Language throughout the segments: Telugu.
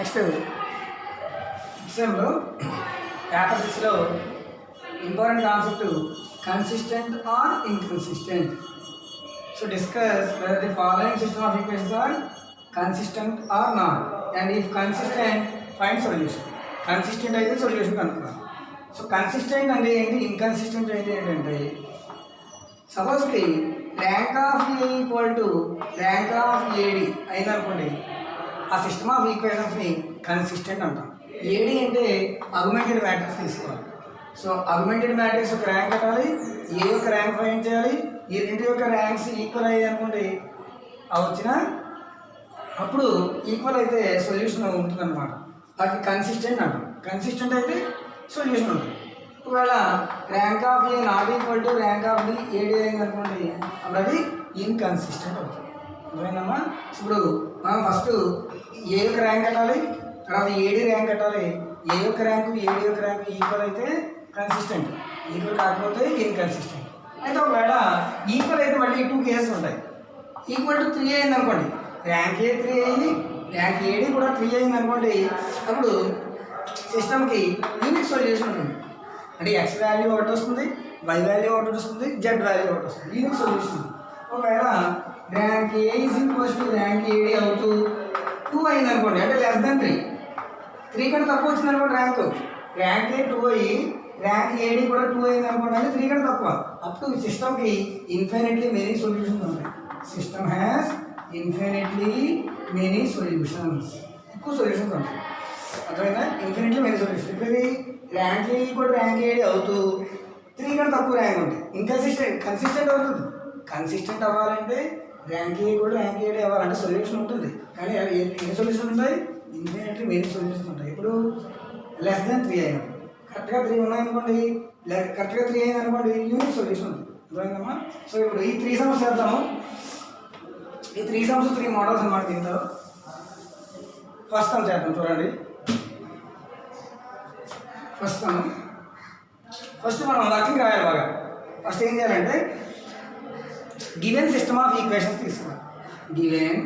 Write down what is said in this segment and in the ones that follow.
నెక్స్ట్ ఎగ్జామ్లో పేపర్ 6లో important concept consistent or inconsistent. So discuss whether the following system of equations are consistent or not, and if consistent find solution. Consistent అయితే సొల్యూషన్ కనుక్కోవాలి. సో కన్సిస్టెంట్ అంటే ఏంటి, ఇన్కన్సిస్టెంట్ అయితే ఏంటంటే సపోజ్కి rank of A equal to rank of AD అయిందనుకోండి, ఆ సిస్టమ్ ఆఫ్ ఈక్వేషన్స్ని కన్సిస్టెంట్ అంటాం. ఏడి అంటే అగ్మెంటెడ్ మ్యాట్రిక్స్ తీసుకోవాలి. సో అగ్మెంటెడ్ మ్యాట్రిక్స్ ఒక ర్యాంక్ కట్టాలి, ఏ యొక్క ర్యాంక్ ఫైండ్ చేయాలి, ఈ రెండు యొక్క ర్యాంక్స్ ఈక్వల్ అయ్యాయి అనుకోండి, అవి వచ్చిన అప్పుడు ఈక్వల్ అయితే సొల్యూషన్ ఉంటుందన్నమాట. అది కన్సిస్టెంట్ అంటాం. కన్సిస్టెంట్ అయితే సొల్యూషన్ ఉంటుంది. ఒకవేళ rank of A not equal to rank of the AD అయింది అనుకోండి, అప్పుడు అది ఇన్కన్సిస్టెంట్ అవుతుంది. అర్థమైందమ్మా? ఇప్పుడు మనం ఫస్ట్ ఏ యొక్క ర్యాంక్ కట్టాలి, తర్వాత ఏడి ర్యాంక్ కట్టాలి. ఏ యొక్క ర్యాంకు ఏడి యొక్క ర్యాంకు ఈక్వల్ అయితే కన్సిస్టెంట్, ఈక్వల్ కాకపోతే ఇన్కన్సిస్టెంట్. అయితే ఒకవేళ ఈక్వల్ అయితే మళ్ళీ 2 కేసెస్ ఉంటాయి. ఈక్వల్ టు 3 అయింది అనుకోండి, ర్యాంక్ ఏ 3 అయింది, ర్యాంక్ ఏడి కూడా 3 అయింది అనుకోండి, అప్పుడు సిస్టమ్కి యూనిక్ సొల్యూషన్ ఉంటుంది. అంటే ఎక్స్ వాల్యూ ఒకటి వస్తుంది, వై వాల్యూ ఒకటి వస్తుంది, జెడ్ వాల్యూ ఒకటి వస్తుంది, యూనిక్ సొల్యూషన్. ఒకవేళ rank A is equals to rank AD అవుతూ 2 అయింది అనుకోండి, అంటే <3 3 కంటే తక్కువ వచ్చింది అనుకోండి ర్యాంక్ ఏ 2 అయ్యి ర్యాంక్ ఏడి కూడా 2 అయింది అనుకోండి, అంటే 3 కంటే తక్కువ. అప్పుడు సిస్టమ్కి ఇన్ఫినిట్లీ మెనీ సొల్యూషన్స్ ఉంటాయి. System has infinitely many solutions, ఎక్కువ సొల్యూషన్స్ ఉంటాయి. అర్థమైందా? Infinitely many solution. ఇప్పుడు ఇది ర్యాంక్ ఏ కూడా ర్యాంక్ ఏడి అవుతూ 3 కంటే తక్కువ ర్యాంక్ ఉంటాయి. కన్సిస్టెంట్ అవుతుంది. కన్సిస్టెంట్ అవ్వాలంటే ర్యాంక్ ఏ కూడా ర్యాంక్ ఏడి అవ్వాలంటే సొల్యూషన్ ఉంటుంది. కానీ అవి ఎన్ని సొల్యూషన్ ఉంటాయి? ఇన్ఫినిట్లీ మెనీ సొల్యూషన్స్ ఉంటాయి. ఇప్పుడు <3 అయినా కరెక్ట్గా 3 ఉన్నాయనుకోండి, కరెక్ట్గా 3 అయింది అనుకోండి, యూనిక్ సొల్యూషన్ ఉంటుంది. అర్థమైందమ్మా? సో ఇప్పుడు ఈ 3 సమ్స్ చేద్దాము. ఈ 3 సమ్స్ 3 మోడల్స్ అన్నమాట. దీంట్లో ఫస్ట్ సమ్ చేద్దాం. చూడండి, ఫస్ట్ మనం వర్కింగ్ రాయాలి బాగా. ఫస్ట్ ఏం చేయాలంటే గివెన్ సిస్టమ్ ఆఫ్ ఈక్వేషన్స్ తీసుకోవాలి. గివెన్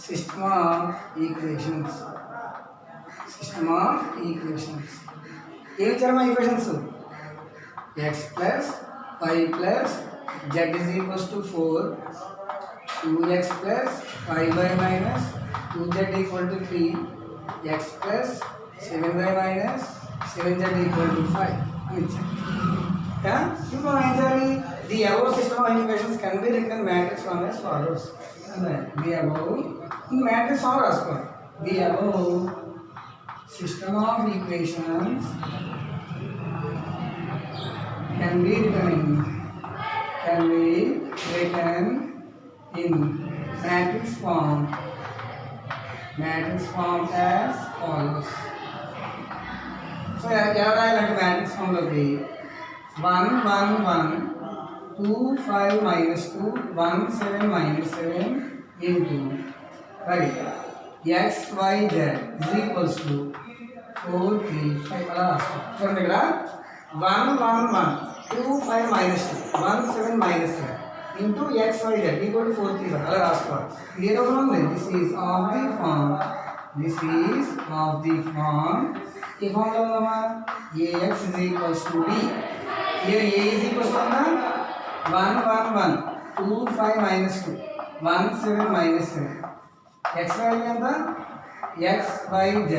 సిస్టమ్ ఆఫ్ ఈక్వేషన్స్, ఏమి ఇచ్చారమ్మా equations? X plus Y plus Z is equals to 4, 2x plus 5y minus 2z equal to 3, X plus 7y minus 7z equal to 5 అని ఇచ్చారు. ఇప్పుడు మనం ఏం చేయాలి? The above system of equations can be written matrix form as follows. The above matrix form రాసుకోవాలి. The above system of equations can be written in matrix form as follows. So ఎలా రాయాలంటే matrix form లోకి 1 1 1 2 5 minus 2 1 7 minus 7 into right x y z is equals to 4 3 5 అలా రాస్తాం. చూడండి, ఇక్కడ 1 1 1 2 5 minus 2 1 7 minus 7 into x y z equal to 4 3 5 అలా రాసుకోవాలి. ఇది ఏదో ఉంది. This is of the form ఈ ఫార్మ్లో ఉందమ్మా ax is equals to b. here a is equals to 1 1 1 2 5 minus 2 1 7 minus 7. x value ఎంత? x y z.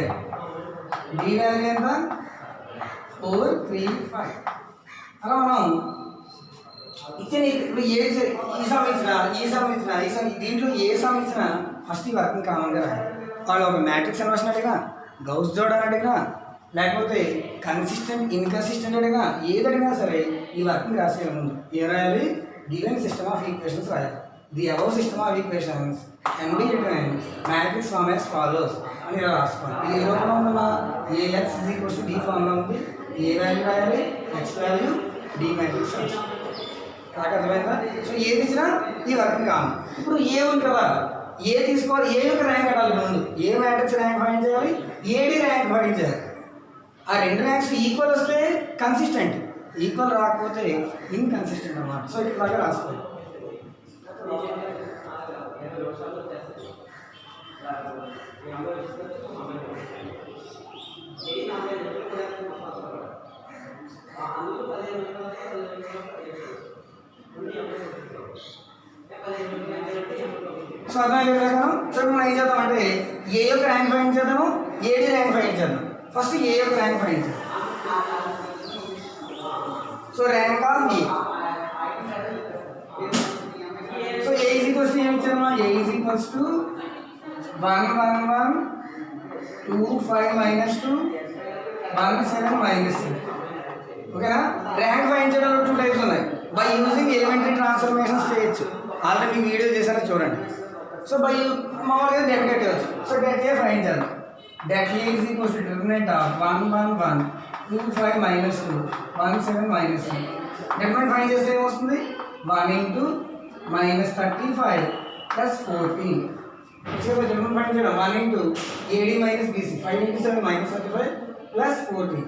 d value ఎంత? 4 3 5. అలా మనం ఇచ్చిన ఇప్పుడు ఈ సమ్ ఇచ్చిన దీంట్లో ఏ సమ్ ఇచ్చినా ఫస్ట్ ఈ వర్కింగ్ కామన్గా రాయాలి. వాళ్ళు ఒక మ్యాట్రిక్స్ ఇన్వర్షన్ అడిగినా, గౌస్ జోడ్ అని అడిగినా, లేకపోతే కన్సిస్టెంట్ ఇన్కన్సిస్టెంట్ అడిగినా, ఏది అడిగినా సరే ఈ వర్కింగ్ రాసే ముందు ఏ రాయాలి? గివెన్ సిస్టమ్ ఆఫ్ ఈక్వేషన్స్ రాయాలి. The above system of equations can be written matrix form as follows అని ఇలా రాసుకోవాలి. ఇది ఏ రూపంలో ఉందమ్మా? ax is equals to d ఫార్మ్లో ఉంది. ఏ వాల్యూ రాయాలి? x వాల్యూ d మ్యాట్రిక్స్ రాయాలి. నాకు అర్థమైందా? సో ఏది ఇచ్చినా ఈ వర్కింగ్ కావాలి. ఇప్పుడు ఏ ఉంది కదా, ఏ తీసుకోవాలి. ఏ యొక్క ర్యాంక్ కట్టాలి ముందు. ఏ మ్యాట్రిక్స్ ర్యాంక్ ఫైండ్ చేయాలి, ఏడి ర్యాంక్ ఫైండ్ చేయాలి. ఆ రెండు ర్యాంక్స్ ఈక్వల్ వస్తే కన్సిస్టెంట్, ఈక్వల్ రాకపోతే ఇన్కన్సిస్టెంట్ అన్నమాట. సో ఇట్లాగా రాసుకోవాలి. సో అర్థమైంది కదా. సో మనం ఏం చేద్దామంటే ఏ యొక్క ర్యాంక్ ఫైండ్ చేద్దాము, ఏడి ర్యాంక్ ఫైండ్ చేద్దాం. ఫస్ట్ ఏ యొక్క ర్యాంక్ ఫైండ్ చేద్దాం. So rank of A. So A is equals to ఏమి ఇచ్చాము, ఏ is equals to 1 1 1 2 5 minus 2 1 7 minus 2. ఓకేనా. ర్యాంక్ ఫైండ్ చేయడంలో 2 టైప్స్ ఉన్నాయి. బై యూజింగ్ ఎలిమెంటరీ ట్రాన్స్ఫర్మేషన్స్ చేయొచ్చు, ఆల్రెడీ మీకు వీడియో చేశారో చూడండి. సో బై మామూలుగా డెట్ కట్టవచ్చు. సో డెట్ ఏ ఫైండ్ చేద్దాం. Det A is equals to determinant of 1 1 1 2 5 minus 2 1 7 minus 2. Determinant find చేస్తే ఏమొస్తుంది, 1 into minus 35 plus 14. Determinant find చేయడం 1 into AD minus BC 5 into 7 minus 35 plus 14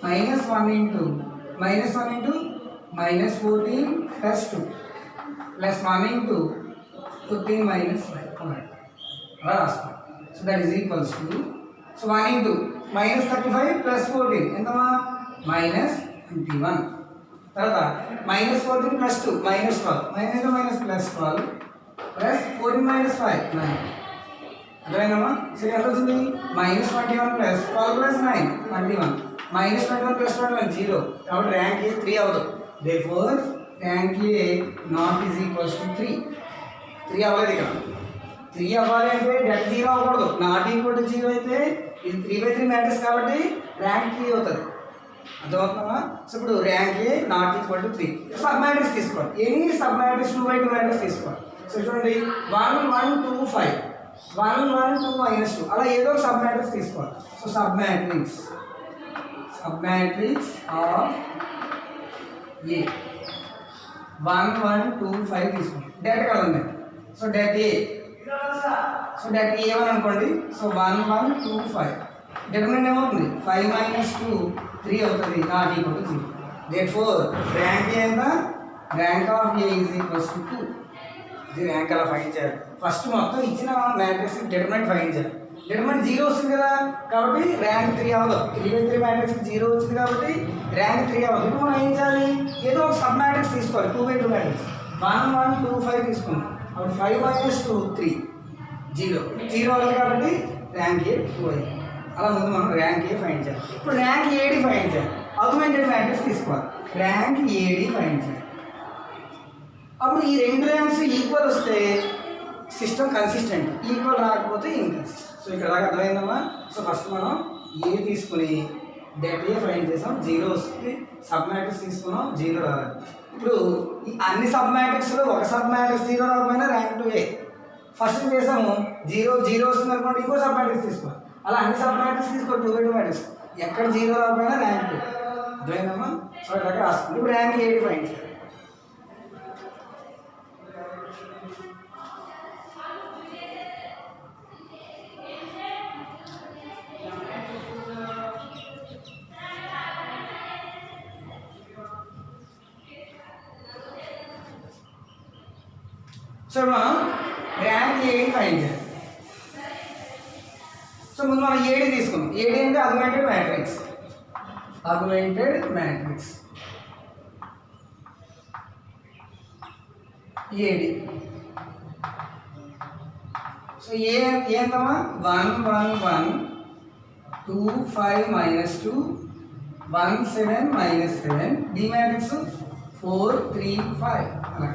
minus 1 into minus 14 plus 2 plus 1 into 15 minus 5. So that is equals to, so 1 into minus 35 plus 14 ఎంతమా minus 21. తర్వాత minus 14 plus 2 minus 12 minus plus 12 plus 14 minus 5 9. అర్థమైందమ్మా. సో ఎంత వచ్చింది, minus 21 plus 12 plus 9 21 minus 21 plus 21 0. కాబట్టి ర్యాంక్ ఏ 3 అవుతుంది. therefore rank A not is equals to 3 అవ్వలేదు. ఇక్కడ 3 అవ్వాలి అంటే డెట్ 0 అవ్వకూడదు. నాట్ ఈక్వల్ టు 0 అయితే ఇది 3/3 మ్యాట్రిక్స్ కాబట్టి ర్యాంక్ 3 అవుతుంది. అర్థమవుతుందా. సో ఇప్పుడు rank A not equal to 3. Sub matrix తీసుకోవాలి, ఎనీ సబ్ మ్యాట్రిక్స్ 2/2 మ్యాట్రిక్స్ తీసుకోవాలి. సో చూడండి 1 1 2 5 1 1 2 minus 2 అలా ఏదో ఒక సబ్ మ్యాట్రిక్స్ తీసుకోవాలి. సో సబ్ మ్యాట్రిక్స్ ఆఫ్ ఏ 1 1 2 5 తీసుకోండి. డెట్ కదా ఉంది. So det A, so det A 1 అనుకోండి. సో 1 1 2 5 డిటర్మినెంట్ ఏమవుతుంది, 5 minus 2 3 అవుతుంది. Not equal to 0. therefore rank A ఎంత, rank of A is equals to 2. ఇది ర్యాంక్ అలా ఫైండ్ చేయాలి. ఫస్ట్ మొత్తం ఇచ్చిన మ్యాట్రిక్స్ డిటర్మినెంట్ ఫైండ్ చేయాలి. డిటర్మినెంట్ 0 వస్తుంది కదా, కాబట్టి ర్యాంక్ 3 అవ్వదు. 3/3 మ్యాట్రిక్స్ 0 వచ్చింది కాబట్టి ర్యాంక్ 3 అవ్వదు. ఇప్పుడు మనం ఏం చేయాలి, ఏదో ఒక సబ్ మ్యాట్రిక్స్ తీసుకోవాలి. 2/2 మ్యాట్రిక్స్ 1 1 2 5 తీసుకున్నాం. అప్పుడు 5 minus 2 3 0 అవ్వదు కాబట్టి ర్యాంక్ ఏ 2 అయింది. అలా ముందు మనం ర్యాంక్ ఏ ఫైండ్ చేయాలి. ఇప్పుడు ర్యాంక్ ఏడి ఫైండ్ చేయాలి. ఆగ్మెంటెడ్ మ్యాట్రిక్స్ తీసుకోవాలి. ర్యాంక్ ఏడి ఫైండ్ చేయాలి. అప్పుడు ఈ రెండు ర్యాంక్స్ ఈక్వల్ వస్తే సిస్టమ్ కన్సిస్టెంట్, ఈక్వల్ రాకపోతే ఇన్కన్సిస్టెంట్. సో ఇక్కడ దాకా అర్థమైందమ్మా. సో ఫస్ట్ మనం ఏ తీసుకుని డెట్ ఏ ఫైండ్ చేసాం, 0 వస్తుంది. సబ్ మ్యాట్రిక్స్ తీసుకున్నాం, 0 రాలేదు. ఇప్పుడు ఈ అన్ని సబ్ మ్యాట్రిక్స్లో ఒక సబ్ మ్యాట్రిక్స్ 0 రాకపోయినా ర్యాంక్ 2 ఫస్ట్ చేసాము. 0 వస్తుంది అనుకోండి, ఇంకో సబ్ మ్యాట్రిక్స్ తీసుకోవాలి. అలా అన్ని సబ్ మ్యాట్రిక్స్ తీసుకోవాలి. 2/2 మ్యాట్రిక్స్ ఎక్కడ 0 రాకపోయినా ర్యాంక్ 2. అర్థమైందమ్మా. సో ఇక్కడ రాస్తుంది. ఇప్పుడు ర్యాంక్ ఏడి ఫైండ్ చేయాలి. సో మనం ర్యాంక్ ఏడి ఫైండ్ చేయాలి. సో ముందు మనం ఏడి తీసుకున్నాం. ఏడి అంటే ఆగ్మెంటెడ్ మ్యాట్రిక్స్. ఏడి. సో ఏ ఎంతమా 1 1 1 2 5 minus 2 1 7 minus 7. డి మ్యాట్రిక్స్ 4 3 5 అలా.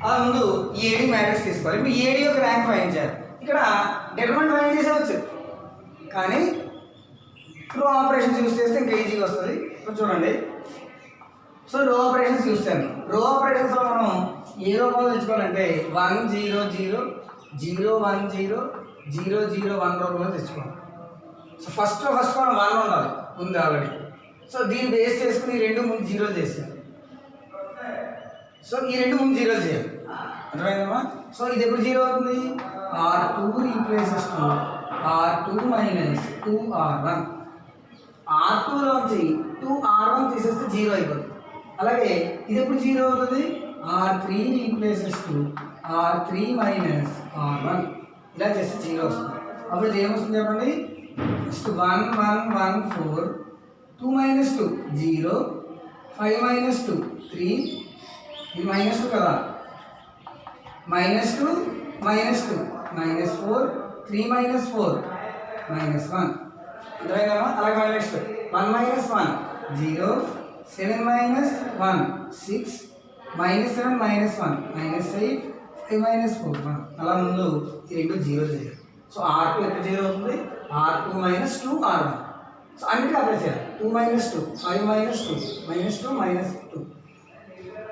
అలా ముందు ఏడి మ్యాట్రిక్స్ తీసుకోవాలి. ఇప్పుడు ఏడి యొక్క ర్యాంక్ ఫైండ్ చేయాలి. ఇక్కడ డిటర్మినెంట్ ఫైండ్ చేసేవచ్చు, కానీ రో ఆపరేషన్స్ యూస్ చేస్తే ఇంకా ఈజీగా వస్తుంది. ఇప్పుడు చూడండి. సో రో ఆపరేషన్స్ యూస్ చేయాలి. రో ఆపరేషన్స్లో మనం ఏ రూపంలో తెచ్చుకోవాలంటే 1 0 0 0 1 0 0 0 1 రూపంలో తెచ్చుకోవాలి. సో ఫస్ట్ మనం 1 ఉండాలి, ఉంది ఆల్రెడీ. సో దీన్ని బేస్ చేసుకుని ఈ రెండు ముందు 0 చేసాం. సో ఈ రెండు ముందు 0 చేయాలి. అర్థమైందమ్మా. సో ఇది ఎప్పుడు 0 అవుతుంది, R2 replaces to R2 minus 2R1. R2లోంచి 2R1 తీసేస్తే 0 అయిపోతుంది. అలాగే ఇది ఎప్పుడు 0 అవుతుంది, R3 replaces to R3 minus R1. ఇలా చేస్తే 0 వస్తుంది. అప్పుడు ఇది ఏమొస్తుంది చెప్పండి. ఫస్ట్ 1 1 1 4 2 minus 2 0 5 minus 2 3 ఇది -2 కదా, -2 -2 -4 3 minus 4 -1 అర్థమైందమ్మా. అలాగే మళ్ళీ నెక్స్ట్ 1 minus 1 0 7 minus 1 6 -7 -1 -8 5 minus 4 1 అలా ముందు ఈ రెండు జీరో చేయాలి. సో R2 ఎప్పుడు జీరో అవుతుంది, R2 - 2 R1. సో అన్నిటికీ అప్లై చేయాలి. 2 - 2 5 - 2 -2 -2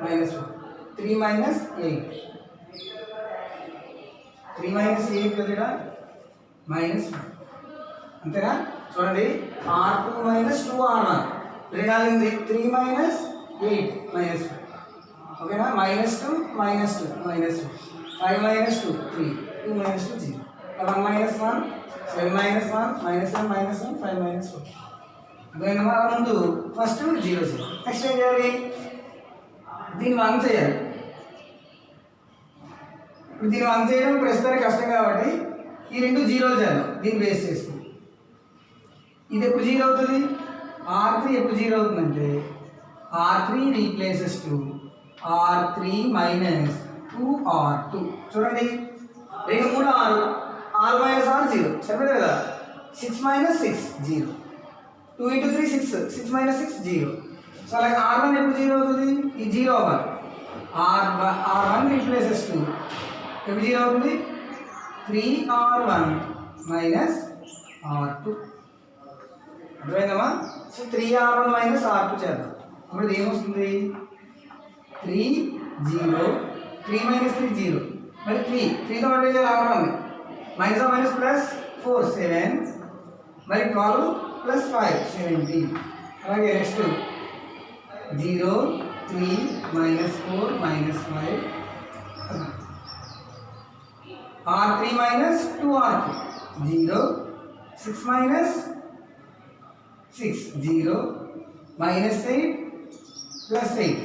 -4 3 - 8 3 - 8 కదా -1 అంతేనా. చూడండి R2 - 2 R1 రెండాలింది 3 - 8 -1 ఓకేనా. -2 -2 -4 5 - 2 3 2 - 2 0 1 - 1 7 - 1 -7 -1 5 - 4 అర్థమైందమ్మా. ముందు ఫస్ట్ 0 0. నెక్స్ట్ ఏం చేయాలి, దీన్ని 1 చేయాలి. దీన్ని 1 చేయడం ప్రస్తుతానికి కష్టం కాబట్టి ఈ రెండు జీరోలు చేద్దాం దీన్ని బేస్ చేసుకుని. ఇది ఎప్పుడు జీరో అవుతుంది, R3 ఎప్పుడు జీరో అవుతుందంటే R3 replaces to R3 - 2 R2. చూడండి 2 3 6 6 - 6 0 సరిపోతుంది కదా. 6 - 6 0 2 × 3 6 6 - 6 0. సో అలాగే R1 ఎప్పుడు జీరో అవుతుంది, ఈ జీరో అవ్వాలి. R1 రీప్లేసెస్ టు ఎప్పుడు జీరో అవుతుంది 3R1 - R2 అర్థమైందమ్మా. సో 3R1 - R2 చేద్దాం. అప్పుడు ఏమొస్తుంది 3 0 3 - 3 0 మరి 3తో మళ్ళీ R1 -1 ప్లస్ 4 7 మరి 12 ప్లస్ 5 17. అలాగే నెక్స్ట్ 0 3 -4 -5 R3 - 2 R2 0 6 - 6 0 -8 ప్లస్ 8.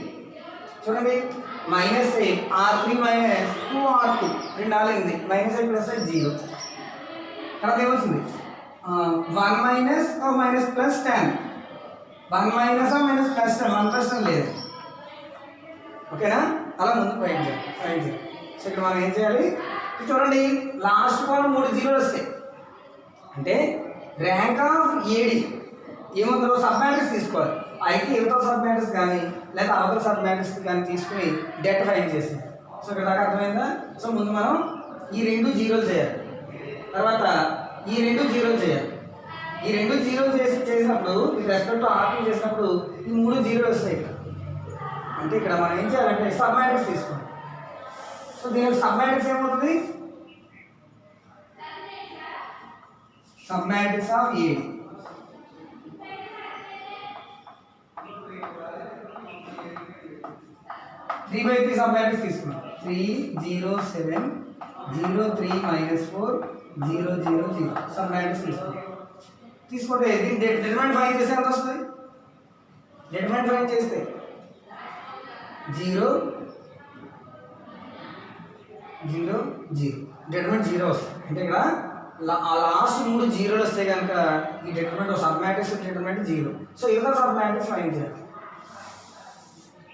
చూడండి -8 R3 - 2 R2 రెండు ఆలింది -8 ప్లస్ 8 0. తర్వాత ఏమొస్తుంది 1 - ప్లస్ 10 1 - ప్లస్ 10 1 ప్లస్ 10 లేదు ఓకేనా. అలా ముందు ఫైండ్ చేయాలి. సో ఇక్కడ మనం ఏం చేయాలి, చూడండి లాస్ట్ కూడా 3 జీరోలు వస్తాయి అంటే ర్యాంక్ ఆఫ్ ఏడి ఏమవుతుందో సబ్ మ్యాట్రిక్స్ తీసుకోవాలి. అయితే ఇవతల సబ్ మ్యాట్రిక్స్ కానీ లేదా అవతల సబ్ మ్యాట్రిక్స్ కానీ తీసుకుని డెట్ ఫైండ్ చేసింది. సో ఇక్కడ దాకా అర్థమైందా. సో ముందు మనం ఈ రెండు జీరోలు చేయాలి, తర్వాత ఈ రెండు జీరోలు చేయాలి. ఈ రెండు జీరోలు చేసినప్పుడు విత్ రెస్పెక్ట్ టు R2 చేసినప్పుడు ఈ 3 జీరోలు వస్తాయి. అంటే ఇక్కడ మనం ఏం చేయాలంటే సబ్ మ్యాట్రిక్స్ తీసుకోవాలి. సో దీని సబ్ మ్యాట్రిక్స్ ఏమవుతుంది, sub matrix of AD 3/3 sub matrix తీసుకున్నాం. 3 0 7 0 3 -4 0 0 0 సబ్ మ్యాట్రిక్స్ తీసుకుంటే దీని డిటర్మినెంట్ ఫైండ్ చేస్తే ఎంత వస్తుంది, డిటర్మినెంట్ ఫైండ్ చేస్తే 0 0 0 డిటర్మినెంట్ 0 వస్తుంది. అంటే ఇక్కడ ఆ లాస్ట్ 3 జీరోలు వస్తే కనుక ఈ determinant sub matrix determinant 0. So ఇవతల సబ్ మ్యాట్రిక్స్ ఫైండ్ చేయాలి.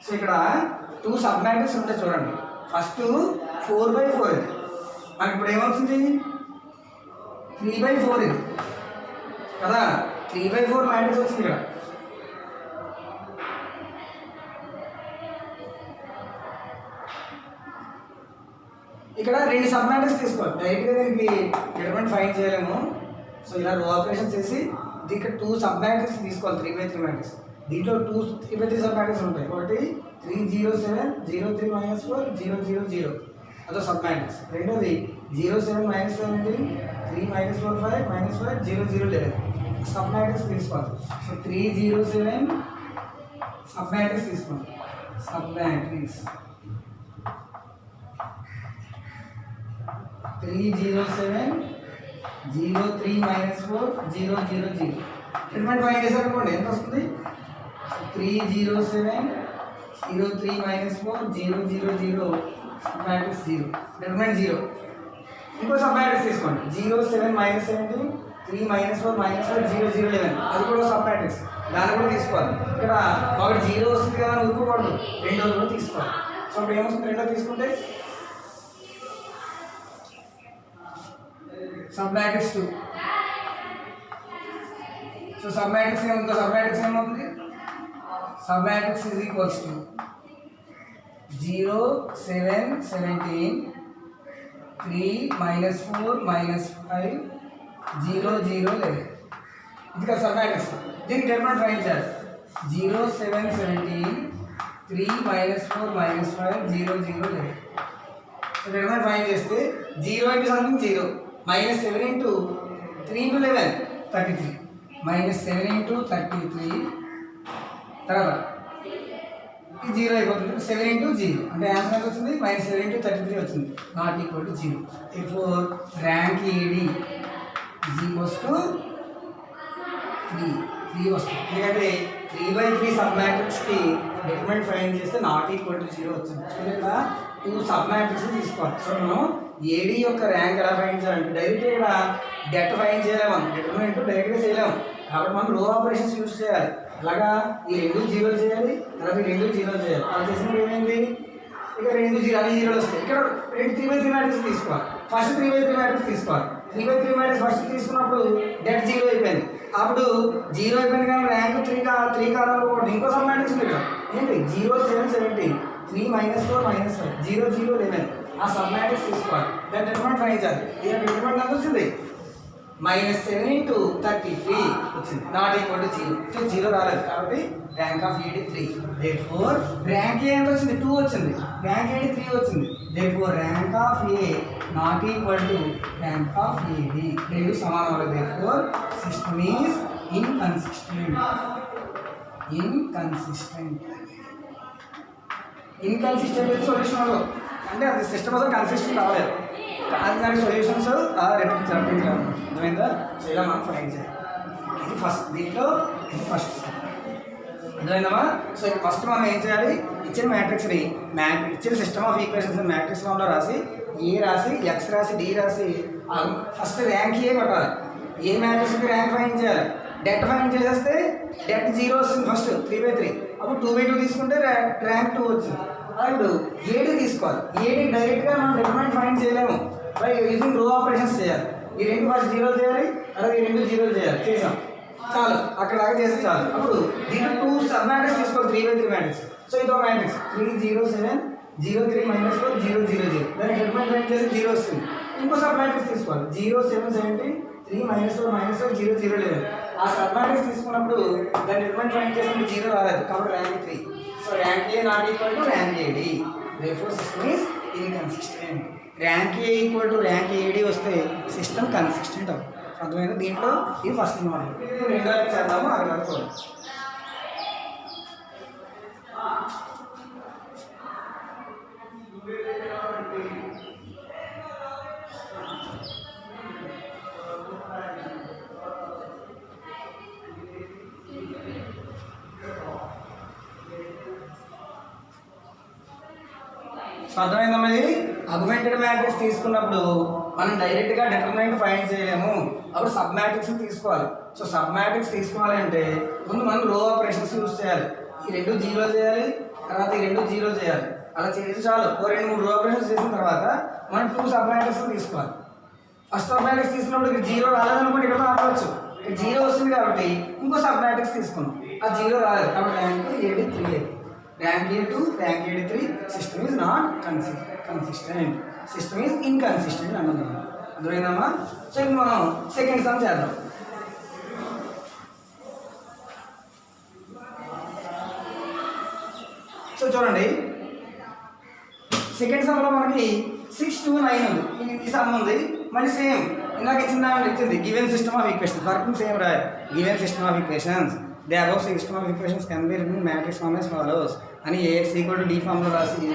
సో ఇక్కడ 2 సబ్ మ్యాట్రిక్స్ ఉంటాయి చూడండి. ఫస్ట్ 4/4 ఇది మనకి ఇప్పుడు ఏమవుతుంది 3/4 ఇది కదా. 3/4 మ్యాట్రిక్స్ వచ్చింది ఇక్కడ. ఇక్కడ రెండు సబ్ మ్యాట్రిక్స్ తీసుకోవాలి. డైరెక్ట్గా దీనికి డిటర్మినెంట్ ఫైండ్ చేయలేము. సో ఇలా రో ఆపరేషన్ చేసి ఇక్కడ 2 సబ్ మ్యాట్రిక్స్ తీసుకోవాలి. 3/3 మ్యాట్రిక్స్ దీంట్లో 2 3/3 సబ్ మ్యాట్రిక్స్ ఉంటాయి. ఒకటి 3 0 7 0 3 -4 0 0 0 అదో సబ్ మ్యాట్రిక్స్. రెండోది 0 7 -17 3 -4 5 -5 0 0 11 సబ్ మ్యాట్రిక్స్ తీసుకోవాలి. సో 3 0 7 సబ్ మ్యాట్రిక్స్ తీసుకోండి. సబ్ మ్యాట్రిక్స్ 3 0 7 0 3 -4 0 0 0 డిటర్మినెంట్ ఫైండ్ చేశారనుకోండి ఎంత వస్తుంది 3 0 7 0 3 -4 0 0 0 మ్యాట్రిక్స్ 0 డిటర్మినెంట్ 0. ఇంకో సబ్ మ్యాట్రిక్స్ తీసుకోండి 0 7 -17 3 -4 -5 0 0 11 అది కూడా సబ్ మ్యాట్రిక్స్, దాన్ని కూడా తీసుకోవాలి. ఇక్కడ ఒకటి 0 వస్తుంది కదా అని ఊరుకోకూడదు, రెండోది కూడా తీసుకోవాలి. సో ఇప్పుడు ఏమొస్తుంది, రెండో తీసుకుంటే sub matrix 2. So sub matrix ఇంకో సబ్ మ్యాట్రిక్స్ ఏమవుతుంది, sub matrix is equals to 0 7 17 3 -4 -5 0 0 11. ఇది కదా సబ్ మ్యాట్రిక్స్. దీనికి డెటర్మినెంట్ ఫైండ్ చేయాలి. 0 7 17 3 -4 -5 0 0 11. సో డెటర్మినెంట్ ఫైండ్ చేస్తే 0 into something 0 -7 into 3 into 11 33 -7 into 33 తర్వాత ఇది 0 అయిపోతుంది. 7 ఇంటూ 0 అంటే ఆన్సర్ ఎంత వచ్చింది, -7 ఇంటూ 33 వచ్చింది, not equal to 0. therefore rank AD is equals to 3 వస్తుంది. ఎందుకంటే 3/3 సబ్ మ్యాట్రిక్స్కి డెటర్మినెంట్ ఫైండ్ చేస్తే నాట్ ఈక్వల్ టు 0 వచ్చింది. ఇక్కడ 2 సబ్ మ్యాట్రిక్స్ తీసుకోవాలి. సో మనం ఏడి యొక్క ర్యాంక్ ఎలా ఫైండ్ చేయాలంటే డైరెక్ట్గా ఇక్కడ డెట్ ఫైండ్ చేయలేము, డెటర్మినెంట్ డైరెక్ట్గా చేయలేము. కాబట్టి మనం రో ఆపరేషన్స్ యూజ్ చేయాలి. అలాగా ఈ 2 0 చేయాలి, తర్వాత ఈ 2 0 చేయాలి. అలా చేసినప్పుడు ఏమైంది, ఇక 2 0 అన్ని 0 వస్తాయి. ఇక్కడ 3/3 మ్యాట్రిక్స్ తీసుకోవాలి. ఫస్ట్ 3/3 మ్యాట్రిక్స్ తీసుకోవాలి. 3/3 మ్యాట్రిక్స్ ఫస్ట్ తీసుకున్నప్పుడు డెట్ 0 అయిపోయింది. అప్పుడు 0 అయిపోయింది కానీ ర్యాంక్ 3 కాలంలో కూడా ఇంకో సబ్ మ్యాట్రిక్స్ ఉంది ఇక్కడ ఏంటి 0 7 17 3 -4 -5 0 0 11. ఆ సబ్ మ్యాట్రిక్స్ తీసుకోవాలి. దాని డెటర్మినెంట్ ఫైండ్ చేయాలి. దీని డెటర్మినెంట్ ఎంత వచ్చింది, -7 ఇంటూ 33 వచ్చింది, నాట్ ఈక్వల్ టు 0. సో 0 రాలేదు కాబట్టి rank of AD 3. therefore rank A ఎంత వచ్చింది, 2 వచ్చింది, ర్యాంక్ ఏడి 3 వచ్చింది. therefore rank of A not equal to rank of AD. రెండు సమానం. therefore system is inconsistent. Inconsistent solution అంటే అది సిస్టమ్ అసలు కన్సిస్టెంట్ అవ్వలేదు. అది దాని సొల్యూషన్స్ రప్పించలేదు. అర్థమైందా? సో ఇలా మనం ఫైండ్ చేయాలి. ఇది ఫస్ట్, దీంట్లో ఇది ఫస్ట్. అర్థమైందమ్మా? సో ఇప్పుడు ఫస్ట్ మనం ఏం చేయాలి, ఇచ్చిన మ్యాట్రిక్స్ని ఇచ్చిన సిస్టమ్ ఆఫ్ ఈక్వేషన్స్ మ్యాట్రిక్స్ ఫామ్లో రాసి ఏ రాసి ఎక్స్ రాసి డి రాసి ఫస్ట్ ర్యాంక్ ఏ కొట్టాలి. ఏ మ్యాట్రిక్స్కి ర్యాంక్ ఫైండ్ చేయాలి. డెట్ ఫైండ్ చేసేస్తే డెట్ 0 వస్తుంది ఫస్ట్ 3/3. అప్పుడు 2/2 తీసుకుంటే ర్యాంక్ 2 వచ్చింది. ఇప్పుడు ఏడి తీసుకోవాలి. ఏడి డైరెక్ట్గా మనం డెటర్మినెంట్ ఫైండ్ చేయలేము, బై యూజింగ్ రో ఆపరేషన్స్ చేయాలి. ఈ 2 ఫస్ట్ 0 చేయాలి, అలాగే ఈ 2 0 చేయాలి. చేసాం చాలు, అక్కడ దాకా చేస్తే చాలు. అప్పుడు దీంట్లో 2 సబ్ మ్యాట్రిక్స్ తీసుకోవాలి. 3/3 మ్యాట్రిక్స్. సో ఇది ఒక మ్యాట్రిక్స్ 3 0 7 0 3 -4 0 0 0. దాన్ని డెటర్మినెంట్ ఫైండ్ చేసి 0 వస్తుంది. ఇంకో సబ్ మ్యాట్రిక్స్ తీసుకోవాలి 0 7 17 3 -4 -4 0 0 11. ఆ సబ్ మ్యాట్రిక్స్ తీసుకున్నప్పుడు దాన్ని డెటర్మినెంట్ ఫైండ్ చేసినప్పుడు 0 రాలేదు కాబట్టి rank 3. So rank A not equal to rank AD. therefore system is inconsistent. Rank A equal to rank AD వస్తే సిస్టమ్ కన్సిస్టెంట్ అవుతుంది. అర్థమైంది? దీంట్లో ఇది ఫస్ట్ మోడల్. ఇప్పుడు రెండో చేద్దాము, అక్కడ చూడండి. అర్థమైందమ్మా? ఇది అగ్మెంటెడ్ మ్యాట్రిక్స్ తీసుకున్నప్పుడు మనం డైరెక్ట్గా డెటర్మినెంట్ ఫైండ్ చేయలేము, అప్పుడు సబ్ మ్యాట్రిక్స్ తీసుకోవాలి. సో సబ్ మ్యాట్రిక్స్ తీసుకోవాలంటే ముందు మనం రో ఆపరేషన్స్ యూజ్ చేయాలి. ఈ 2 0 చేయాలి, తర్వాత ఈ 2 0 చేయాలి. అలా చేసి చాలు. 2-3 రో ఆపరేషన్స్ చేసిన తర్వాత మనం 2 సబ్ మ్యాట్రిక్స్ తీసుకోవాలి. ఫస్ట్ సబ్ మ్యాట్రిక్స్ తీసుకున్నప్పుడు ఇక్కడ 0 రాలేదనుకోండి, ఇక్కడ ఆపవచ్చు. ఇక్కడ 0 వస్తుంది కాబట్టి ఇంకో సబ్ మ్యాట్రిక్స్ తీసుకున్నాం, ఆ 0 రాలేదు కాబట్టి rank AD 3. Rank A 2 rank AD 3. System is not consistent. System is inconsistent అన్నది. అర్థమైందమ్మా? సో ఇప్పుడు మనం సెకండ్ సమ్ చేద్దాం. సో చూడండి, సెకండ్ సమ్లో మనకి 6 2 9 ఉంది. ఈ సమ్ ఉంది మళ్ళీ సేమ్ ఇందాక ఇచ్చింది given system of equations. Working same రాయాలి. Given system of equations the above system of equations can be written matrix form as follows అని AX = D ఫామ్లో రాసి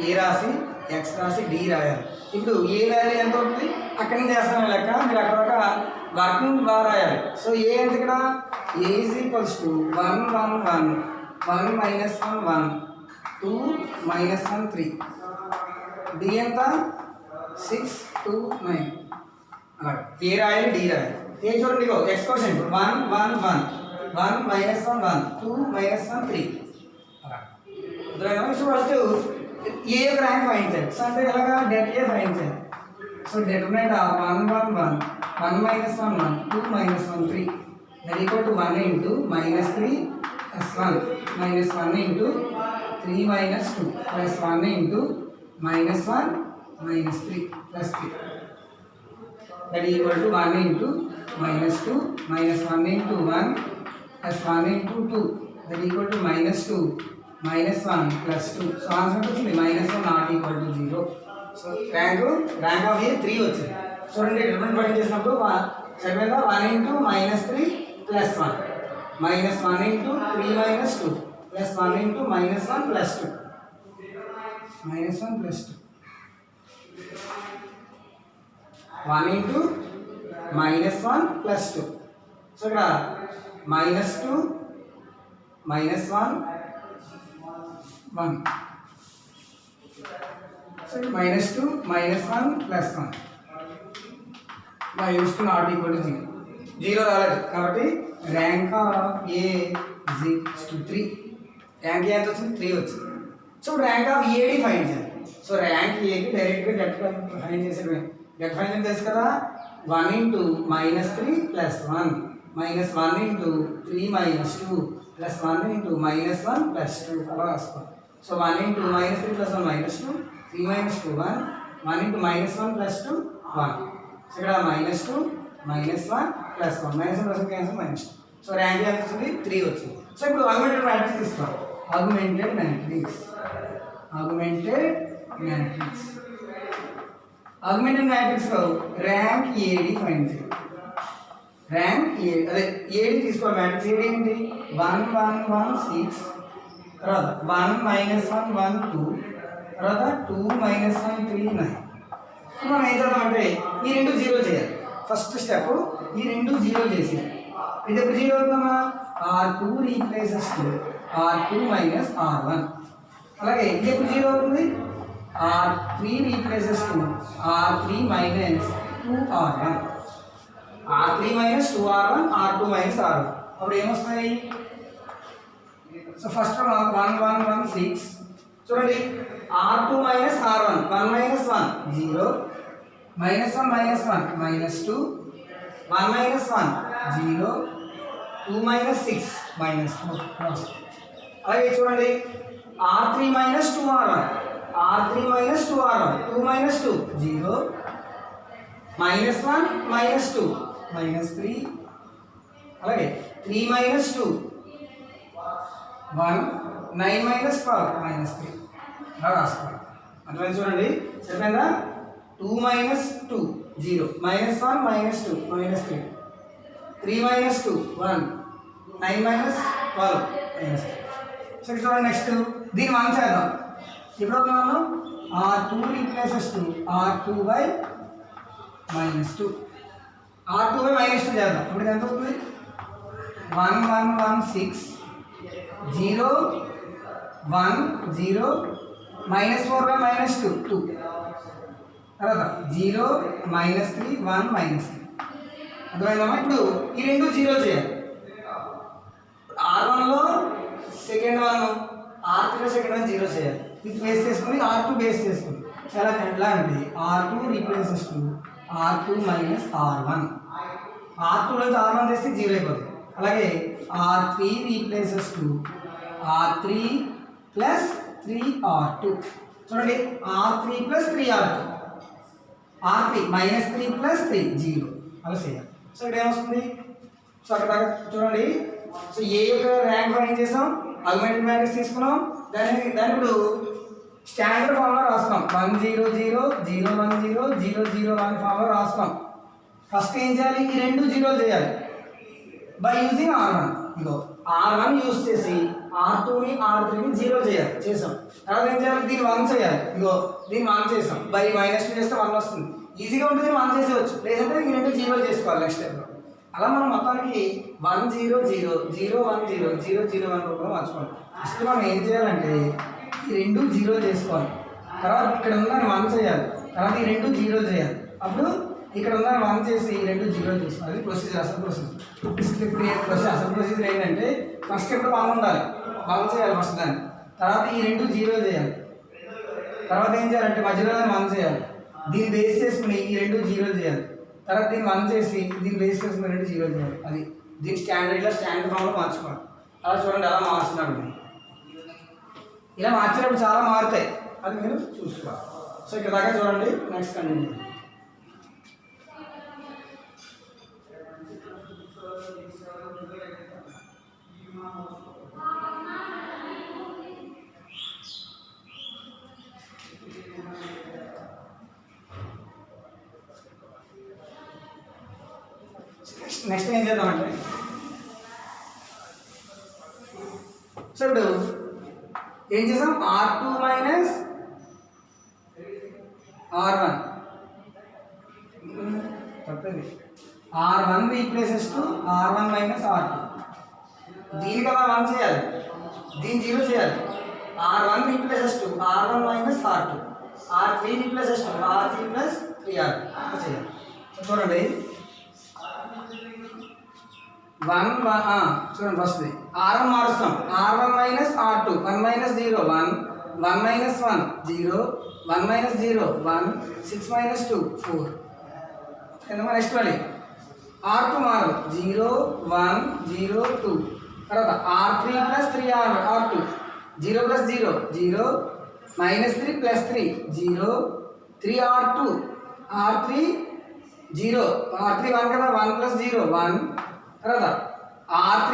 ఏ రాసి ఎక్స్ రాసి డి రాయాలి. ఇప్పుడు ఏ వాల్యూ ఎంత అవుతుంది అక్కడి నుంచి చేస్తాను లెక్క. మీరు అక్కడ ఒక వర్కింగ్ బాగా రాయాలి. సో ఏ ఎంత ఇక్కడ A = 1 1 1 1 - 1 1 2 - 1 3. డి ఎంత 6 2 9 అలాగే ఏ రాయాలి డి రాయాలి. ఏం చూడండి ఇగో ఎక్స్ కోషెంట్ 1 1 1 1 మైనస్ 1 1 2 మైనస్ 1 3 అలా అర్థమైందా. సో ఫస్ట్ ఏ యొక్క ర్యాంక్ ఫైండ్ చేయాలి. సో అంటే ఎలాగా డెట్ ఏ ఫైండ్ చేయాలి. So determinant of 1 1 1 1 minus 1 1 2 minus 1 3 that equal to 1 into minus 3 plus 1 minus 1 into 3 minus 2 plus 1 into minus 1 minus 3 plus 3 that equal to 1 into minus 2 minus 1 into 1 plus 1 into 2 that equal to minus 2 minus 1 plus 2. So answer వచ్చింది minus 1 not equal to 0. So rank of A 3 వచ్చింది. చూడండి డిఫరెంట్ ఫైండ్ చేసినప్పుడు second 1 into minus 3 plus 1 minus 1 into 3 minus 2 plus 1 into minus 1 plus 2 minus 1 plus 2 1 into minus 1 plus 2. So ఇక్కడ minus 2 minus 1 1 so minus 2 minus 1 plus 1 minus 2 not equal to 0 0 రాలేదు కాబట్టి rank of A is equals to 3. Rank A ఎంత వచ్చింది 3 వచ్చింది. So rank of AD find చేయాలి. సో ర్యాంక్ ఏకి డైరెక్ట్గా డెట్ ఫైండ్ చేసేది డెట్ ఫైండ్ తెలుసు కదా 1 into minus 3 plus 1 minus 1 into 3 minus 2 plus 1 into minus 1 plus 2 అలా రాసుకోవాలి. So 1 into minus 3 plus 1 minus 2 3 minus 2 1 1 into minus 1 plus 2 1. So ఇక్కడ minus 2 minus 1 plus 1 minus 1 plus 1 cancel minus 2. So rank ఎంత వచ్చింది 3 వచ్చింది. సో ఇప్పుడు ఆగ్మెంటెడ్ మ్యాట్రిక్స్ తీసుకోవాలి. ఆగ్మెంటెడ్ మ్యాట్రిక్స్ ఆగ్మెంటెడ్ మ్యాట్రిక్స్ లో ర్యాంక్ ఏడి ఫైండ్ చేయాలి. ర్యాంక్ ఏ అదే ఏడి తీసుకోవాలి. మ్యాట్రిక్స్ ఏడి ఏంటి 1 1 1 6 తర్వాత 1 minus 1 1 2 తర్వాత 2 మైనస్ 1 3 9. మనం ఏం చేద్దామంటే ఈ రెండు జీరో చేయాలి. ఫస్ట్ స్టెప్ ఈ రెండు జీరో చేసి ఇది ఎప్పుడు జీరో అవుతుందమ్మా R2 replaces to R2 minus R1. అలాగే ఇది ఎప్పుడు జీరో అవుతుంది R3 replaces to R3 minus 2R1 R3 minus 2R1 R2 minus R1. అప్పుడు ఏమొస్తాయి. సో ఫస్ట్ 1 1 1 6 చూడండి R2 minus R1 1 minus 1 0 minus 1 minus 1 minus 2 1 minus 1 0 2 minus 6 minus 4. అలాగే చూడండి R3 minus 2R1 R3 minus 2R1 2 minus 2 0 minus 1 minus 2 minus 3 అలాగే 3 minus 2 1 9 minus 12 minus 3 అలా రాసుకోవాలి. అర్థమైంది చూడండి సరిపోయిందా 2 minus 2 0 minus 1 minus 2 minus 3 3 minus 2 1 9 minus 12 minus 3. So ఇక్కడ చూడండి నెక్స్ట్ దీన్ని 1 చేద్దాం. ఇప్పుడు మనం R2 replaces to R2 by minus 2 R2 by minus 2 చేద్దాం. ఇప్పుడు ఎంత అవుతుంది 1 1 1 6 0 1 0 minus 4 by minus 2 2 తర్వాత 0 minus 3 1 minus 3. అర్థమైందమ్మా. ఇప్పుడు ఈ రెండు జీరో చేయాలి. R1లో సెకండ్ వన్ R3లో సెకండ్ వన్ జీరో చేయాలి. ఇది బేస్ చేసుకుని R2 బేస్ చేసుకుని చాలా ఎలా అంటే R2 replaces to R2 minus R1 R2లో R1 చేస్తే జీరో అయిపోతుంది. అలాగే R3 replaces to R3 plus 3R2 చూడండి R3 plus 3R2 R3 minus 3 plus 3 0 అలా చేయాలి. సో ఇక్కడ ఏమొస్తుంది సో అక్కడ చూడండి. సో ఏ యొక్క ర్యాంక్ ఫైండ్ చేసాం ఆగ్మెంటెడ్ మ్యాట్రిక్స్ తీసుకున్నాం. దాన్ని ఇప్పుడు స్టాండర్డ్ ఫార్ములా రాస్తున్నాం 1 0 0 0 1 0 0 0 1 ఫార్ములా రాస్తున్నాం. ఫస్ట్ ఏం చేయాలి ఈ రెండు జీరో చేయాలి by using R1. Ego R1 use చేసి R2ని R3ని జీరో చేయాలి చేసాం. తర్వాత ఏం చేయాలి దీన్ని 1 చేయాలి. ఇగో దీన్ని 1 చేసాం బై మైనస్ 2 చేస్తే 1 వస్తుంది. ఈజీగా ఉంటుంది 1 చేసేవచ్చు. లేదంటే ఈ రెండు జీరో చేసుకోవాలి నెక్స్ట్ స్టెప్లో. అలా మనం మొత్తానికి 1 0 0 0 1 0 0 0 1 రూపంలో మార్చుకోవాలి. ఫస్ట్ మనం ఏం చేయాలంటే ఈ రెండు జీరో చేసుకోవాలి. తర్వాత ఇక్కడ ఉన్న 1 చేయాలి తర్వాత ఈ రెండు జీరో చేయాలి. అప్పుడు ఇక్కడ ఉన్న 1 చేసి ఈ రెండు జీరో చేస్తాం. అది ప్రొసీజర్, అసలు ప్రొసీజర్. ఇప్పుడు అసలు ప్రొసీజర్ ఏంటంటే ఫస్ట్ ఇప్పుడు 1 ఉండాలి, 1 చేయాలి ఫస్ట్ దాన్ని. తర్వాత ఈ రెండు జీరో చేయాలి. తర్వాత ఏం చేయాలంటే మధ్యలో 1 చేయాలి. దీన్ని బేస్ చేసుకుని ఈ రెండు జీరో చేయాలి. తర్వాత దీన్ని 1 చేసి దీన్ని బేస్ చేసుకుని రెండు జీరో చేయాలి. అది దీని స్టాండర్డ్ ఫామ్లో మార్చుకోవాలి. అలా చూడండి అలా మార్చున్నాడు. ఇలా మార్చినప్పుడు చాలా మారుతాయి, అది మీరు చూసుకోవాలి. సో ఇక్కడ దాకా చూడండి, నెక్స్ట్ కంటిన్యూ. నెక్స్ట్ ఏం చేద్దామంటే, సో ఇప్పుడు ఏం చేసాం, R2 మైనస్ R1 తప్పది. R1 replaces to R1 minus R2. దీనికి అలా 1 చేయాలి, దీన్ని 0 చేయాలి. R1 replaces to R1 minus R2. R3 replaces to R3 plus 3R చేయాలి. చూడండి 1 చూడండి first R1 మారుస్తాం. R1 minus R2, 1 minus 0 1, 1 minus 1 0, 1 minus 0 1, 6 minus 2 4. ఎందుకు నెక్స్ట్ మళ్ళీ R2 మారు 0 1 0 2. తర్వాత R3 plus 3R2, 0 plus 0 0, minus 3 plus 3 0, 3R2 R3 0, R3 1 కదా, 1 ప్లస్ 0 1. తర్వాత R3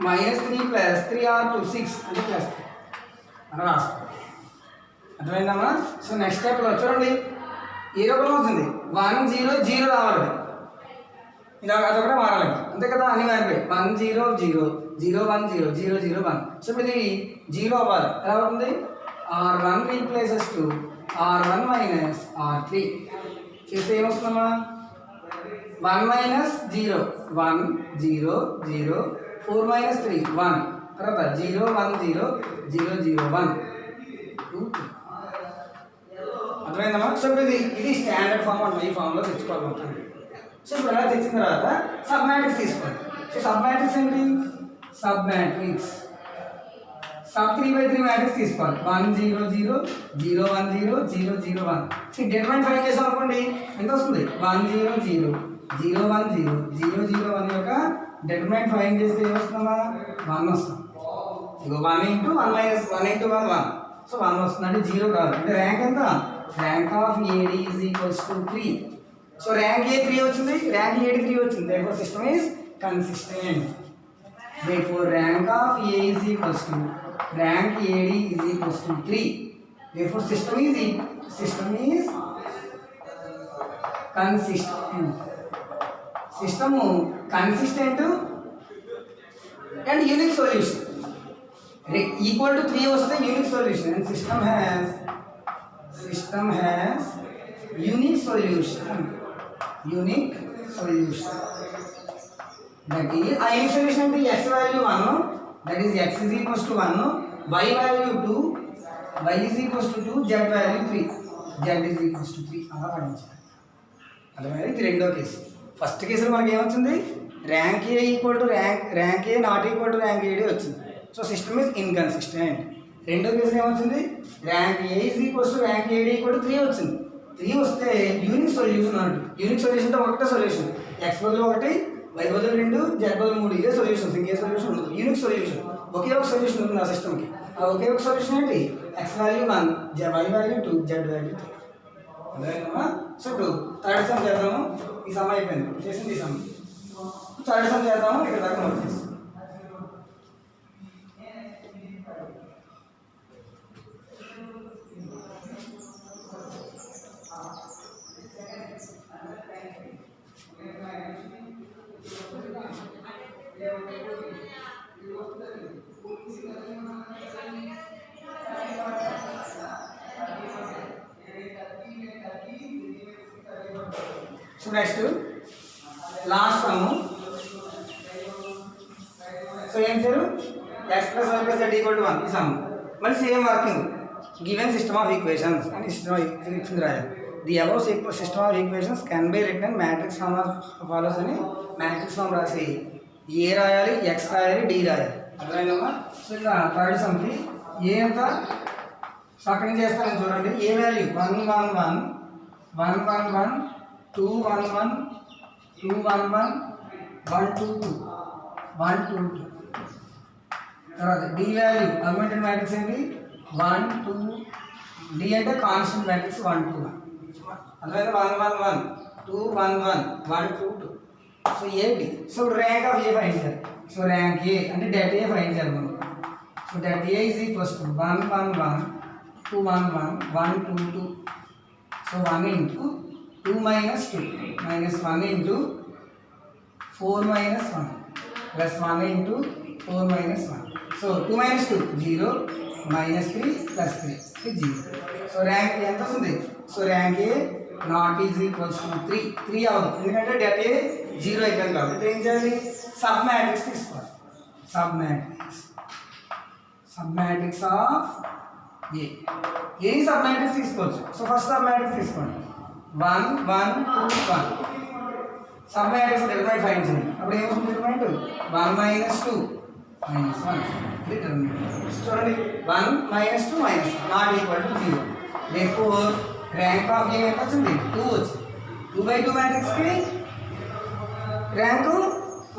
మైనస్ 3 ప్లస్ 3R2 6 అంటే ప్లస్ 3 అని రాస్తాం. అర్థమైందమ్మా? సో నెక్స్ట్ స్టెప్లో చూడండి ఏ రూపంలో వచ్చింది, 1 0 0 రావాలి. ఇలా అదొకటే మారాలి అంతే కదా, అన్ని మారిపోయి 1 0 0 0 1 0 0 0 1. సో ఇప్పుడు ఇది 0 అవ్వాలి. ఎలా అవుతుంది, R1 replaces to R1 minus R3 చేస్తే ఏమొస్తుందమ్మా, 1 మైనస్ 0 1 0 0, 4 మైనస్ 3 1. తర్వాత 0 1 0 0 0 1 2 3. అర్థమైందమ్మా? సో ఇప్పుడు ఇది స్టాండర్డ్ ఫామ్ అంటే ఈ ఫామ్లో తెచ్చుకోవాలి మొత్తం. సో ఇప్పుడు ఎలా తెచ్చిన తర్వాత సబ్ మ్యాట్రిక్స్ తీసుకోండి. సో సబ్ మ్యాట్రిక్స్ ఏంటి, సబ్ మ్యాట్రిక్స్ సబ్ 3/3 మ్యాట్రిక్స్ తీసుకోవాలి. 1 0 0 0 1 0 0 0 1. సో డిటర్మైన్ ఫైండ్ చేసాం అనుకోండి, ఎంత వస్తుంది, 1 0 0 0 1 0 0 0 1 యొక్క డిటర్మైన్ ఫైండ్ చేస్తే ఏమొస్తుందమ్మా, 1 వస్తుంది. ఇగో 1 ఇంటూ 1 మైనస్ 1 ఇంటూ 1 1. సో 1 వస్తుంది, అంటే 0 కాదు. అంటే ర్యాంక్ ఎంత, rank of AD is equals to 3. So rank A 3 వచ్చింది, ర్యాంక్ AD 3 వచ్చింది. Therefore system is consistent. Therefore rank of A is equals to rank AD is equals to 3. Therefore system is consistent. System consistent and unique solution. Equal to 3 was the unique solution, and system has unique solution. That is a unique solution to x value 1, that is x is equals to 1, y value 2, y is equals to 2, z value 3, z is equals to 3 అలా పడించాలి. అర్థమైంది? ఇది రెండో కేసు. ఫస్ట్ కేసులో మనకి ఏమొచ్చింది, rank A equal to rank A not equal to rank AD వచ్చింది. So system is inconsistent. రెండో కేసులో ఏమొచ్చింది, rank A is equals to rank AD equal to 3 వచ్చింది. 3 వస్తే యూనిక్ సొల్యూషన్ అంటు. యూనిక్ సొల్యూషన్ అంటే ఒకటే సొల్యూషన్, ఎక్స్ బదులు 1, y బదులు 2, z బదులు 3. ఇదే సొల్యూషన్స్, ఇంకే సొల్యూషన్ ఉండదు. యూనిక్ సొల్యూషన్, ఒకే ఒక సొల్యూషన్ ఉంది ఆ సిస్టమ్కి. ఆ ఒకే ఒక సొల్యూషన్ ఏంటి, X value 1, y value 2, z value 3. అర్థమైందమ్మా? సో ఇప్పుడు థర్డ్ సమ్ చేద్దాము. ఈ సమ్ అయిపోయింది, చేసింది ఈ సమ్. థర్డ్ సమ్ చేద్దాము, ఇక్కడ దాకా నోట్ చేస్తాం. So next last sum. So ఏం చేయారు, x plus y plus z equal to 1 ఈ సమ్. మళ్ళీ same working, given system of equations అని సిస్టమ్ ఇచ్చింది రాయాలి. The above system of equations can be written matrix form of follows అని మ్యాట్రిక్స్ ఫామ్ రాసి ఏ రాయాలి, ఎక్స్ రాయాలి, డి రాయాలి. అర్థమైందమ్మా? సో ఇక్కడ థర్డ్ సమ్కి ఏ ఎంత, సో అక్కడి నుంచి చేస్తాను చూడండి. ఏ వాల్యూ 1 1 1 1 1 1 2 1 1 2 1 1 1 2 2 1 2 2. తర్వాత డి వాల్యూ అగ్మెంటెడ్ మ్యాట్రిక్స్ ఏంటి 1 2. డి అంటే కాన్స్టెంట్ మ్యాట్రిక్స్ 1 2 1. అర్థమైంది? 1 1 1 2 1 1 1 2 2. సో ఏంటి? So rank of A find చేయాలి. సో ర్యాంక్ ఏ అంటే డెట్ ఏ ఫైండ్ చేయాలి మనం. So det A is equals to 1 1 1 2 1 1 1 2 2. So 1 into 2 minus 2 minus 1 into 4 minus 1 plus 1 into 4 minus 1. So 2 minus 2 0 minus 3 plus 3 is 0. So rank ఎంత వస్తుంది? So rank A not is equals to 3 అవ్వదు, ఎందుకంటే డెట్ ఏ 0 అయిపోయింది కాబట్టి ఏం చేయాలి? సబ్ మ్యాట్రిక్స్ తీసుకోవాలి. Sub matrix of A. A sub matrix తీసుకోవచ్చు. సో ఫస్ట్ సబ్ మ్యాట్రిక్స్ తీసుకోండి 1 1 2 1. సబ్ మ్యాట్రిక్స్ డిటర్మినెంట్ ఫైండ్ చేయండి. అప్పుడు ఏమవుతుంది? Determinant 1 minus 2 minus 1 determinant. చూడండి 1 minus 2 minus 1 not equal to 0. therefore rank of A ఎంత వచ్చింది? 2 వచ్చింది. 2/2 మ్యాట్రిక్స్కి rank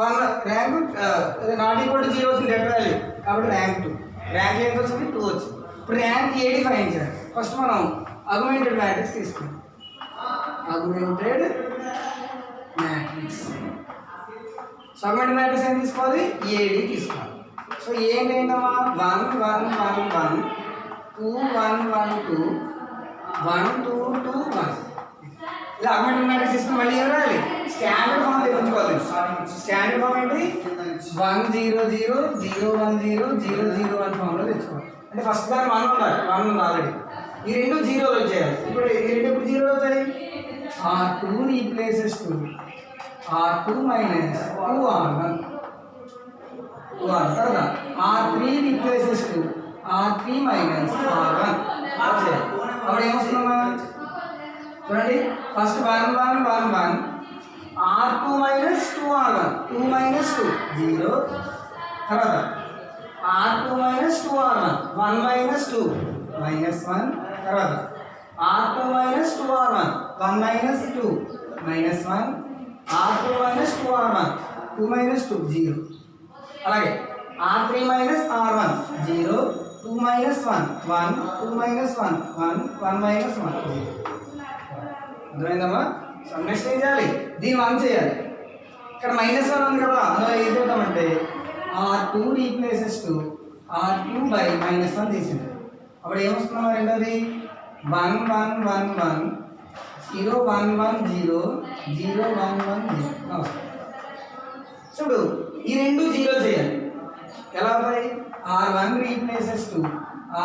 1 rank not equal to 0 వచ్చింది డెట్ వాల్యూ, కాబట్టి ర్యాంక్ 2. ర్యాంక్ ఎంత వచ్చింది? 2 వచ్చింది. ఇప్పుడు ర్యాంక్ ఏడి ఫైండ్ చేయాలి. ఫస్ట్ మనం అగ్మెంటెడ్ మ్యాట్రిక్స్ తీసుకుంటాం. Augmented matrix. So augmented matrix ఏం తీసుకోవాలి? ఏడి తీసుకోవాలి. సో ఏంటమ్మా 1 1 1 1 2 1 1 2 1 2 2 1. ఇలా అగ్మెంటెడ్ మ్యాట్రిక్స్ తీసుకుని మళ్ళీ ఏం రాయాలి? స్టాండర్డ్ ఫామ్ తెప్పించుకోవాలి. స్టాండర్డ్ ఫామ్ ఏంటి? 1 0 0 0 1 0 0 0 1 ఫామ్లో తెచ్చుకోవాలి. అంటే ఫస్ట్ దాని 1 ఉండాలి, 1 ఉంది ఆల్రెడీ. ఈ రెండు 0 వచ్చేయాలి. ఇప్పుడు ఈ రెండు ఎప్పుడు 0 అవుతాయి? R2 replaces 2 R2 minus 2 R1 కదా. R3 replaces 2 R3 minus R1 వచ్చేయాలి. అప్పుడు ఏమొస్తుందమ్మా? చూడండి first 1 1 1 1 R2 minus 2 R1 2 minus 2 0. తర్వాత R2 minus 2 R1 1 minus 2 minus 1. తర్వాత R2 minus 2 R1 1 minus 2 minus 1. R2 minus 2 R1 2 minus 2 0. అలాగే R3 minus R1 0 2 minus 1 1 2 minus 1 1 1 minus 1 0. అర్థమైందమ్మా? సో నెక్స్ట్ ఏం చేయాలి? దీన్ని 1 చేయాలి. ఇక్కడ -1 ఉంది కదా, అందులో ఏం చేద్దామంటే R2 replaces 2 R2 by -1 తీసింది. అప్పుడు ఏమొస్తుందమ్మా? రెండోది 1 1 1 1 0 1 1 0 0 1 1 0. చూడు ఈ రెండు 0 చేయాలి. ఎలా అవుతాయి? R1 replaces 2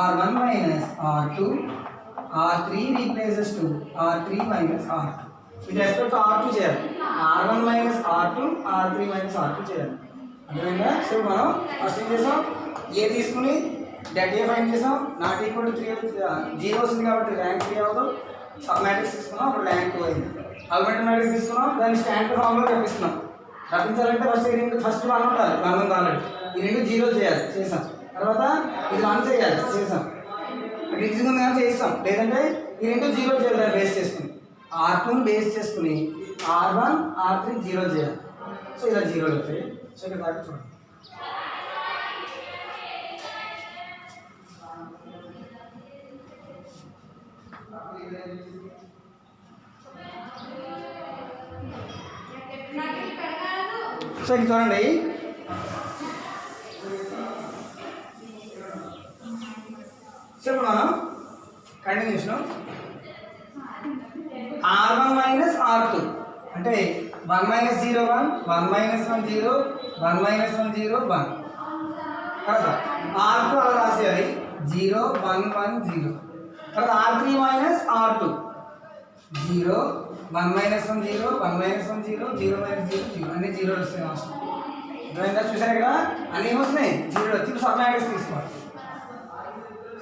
R1 minus R2 R3 replaces 2 R3 minus R2. with respect to R2 చేయాలి. R1 minus R2 R3 minus R2 చేయాలి. అర్థమైందా? సో మనం ఫస్ట్ ఏం చేసాం? ఏ తీసుకుని డెట్ ఏ ఫైండ్ చేసాం. నాట్ ఈక్వల్ టు 3 0 వస్తుంది కాబట్టి ర్యాంక్ 3 అవుతుంది. సబ్ మ్యాట్రిక్స్ తీసుకున్నాం, అప్పుడు ర్యాంక్ 2 అయింది. అగ్మెంటెడ్ మ్యాట్రిక్స్ తీసుకున్నాం, దాన్ని స్టాండర్డ్ ఫామ్లో రప్పిస్తున్నాం. రప్పించాలంటే ఫస్ట్ ఈ రెండు ఫస్ట్ 1 ఉండాలి, 1 ఉంది ఆల్రెడీ. ఈ రెండు 0 చేయాలి, చేసాం. తర్వాత ఇది 1 చేయాలి, చేసాం. అక్కడ ఈజీగా ఉంది కానీ చేస్తాం. లేదంటే ఈ రెండు 0 చేయాలి, దాన్ని బేస్ చేసుకుని R2ని బేస్ చేసుకుని R1 R3 0 చేయాలి. సో ఇలా 0 అవుతాయి. సో ఇక్కడ దాకా చూడండి. సో ఇది చూడండి, సో ఇప్పుడు మనం కంటిన్యూషన్ R1 minus R2 అంటే 1 minus 0 1 1 minus 1 0 1 minus 1 0 1 కదా. R2 అలా రాసేయాలి 0 1 1 0. తర్వాత R3 minus R2 0 1 minus 1 0 1 minus 1 0 0 minus 0 0 అన్ని 0 వస్తాయి అవసరం. అర్థమైందా? చూసారు కదా, అన్నీ ఏమొస్తున్నాయి 0 వచ్చి. సబ్ మ్యాట్రిక్స్ తీసుకోవాలి.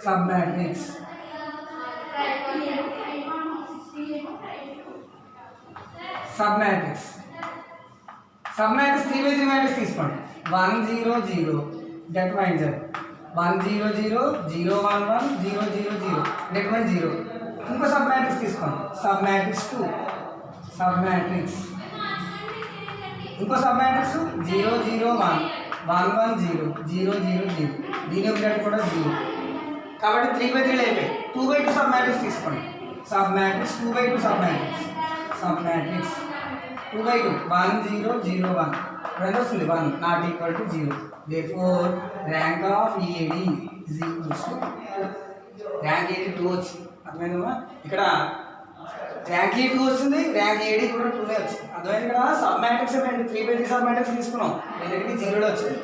Sub matrix sub matrix 3/3 matrix తీసుకోండి 1 0 0 determinant 1 0 0 0 1 1 0 0 0 determinant 0. ఇంకో సబ్ మ్యాట్రిక్స్ తీసుకోండి సబ్ మ్యాట్రిక్స్ 2 సబ్ మ్యాట్రిక్స్ ఇంకో సబ్ మ్యాట్రిక్స్ 0 0 1 1 1 0 0 0 0 దీని ఒకటి కూడా 0. కాబట్టి 3/3 అయిపోయి 2/2 సబ్ మ్యాట్రిక్స్ తీసుకోండి సబ్ మ్యాట్రిక్స్ 2/2 సబ్ మ్యాట్రిక్స్ 2/2 1 0 0 1 రెండు వస్తుంది 1 not equal to 0. therefore rank of EAD is equals to rank EAD 2 వచ్చింది. అర్థమైందమ్మా? ఇక్కడ ర్యాంక్ EAD 2 వచ్చింది, ర్యాంక్ EAD కూడా 2 వచ్చింది. అర్థమైంది? ఇక్కడ సబ్ మ్యాట్రిక్స్ అంటే 3/3 సబ్ మ్యాట్రిక్స్ తీసుకున్నాం, రెండింటికి 0 వచ్చింది.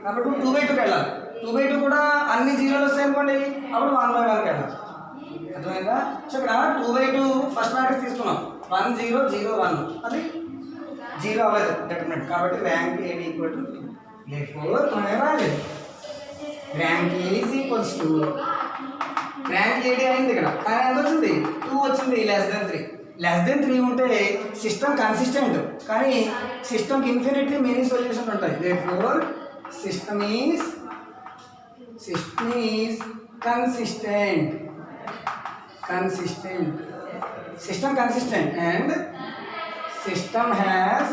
కాబట్టి 2/2కి వెళ్ళాలి. 2/2 కూడా అన్ని 0లు వస్తాయి అనుకోండి, అప్పుడు 1/1కి వెళ్ళాలి. అర్థమైందా? సో ఇక్కడ 2/2 ఫస్ట్ మ్యాట్రిక్స్ తీసుకున్నాం 1 0 0 1 అది 0 అవ్వలేదు డెటర్మినెంట్. కాబట్టి rank EAD equal to 2. therefore మనం రాలేదు rank EAD is equals to rank EAD అయింది ఇక్కడ, కానీ ఎంత వచ్చింది 2 వచ్చింది. less than 3 ఉంటే సిస్టమ్ కన్సిస్టెంట్, కానీ సిస్టమ్కి ఇన్ఫినిట్లీ మెనీ సొల్యూషన్ ఉంటాయి. therefore system is consistent system consistent and system has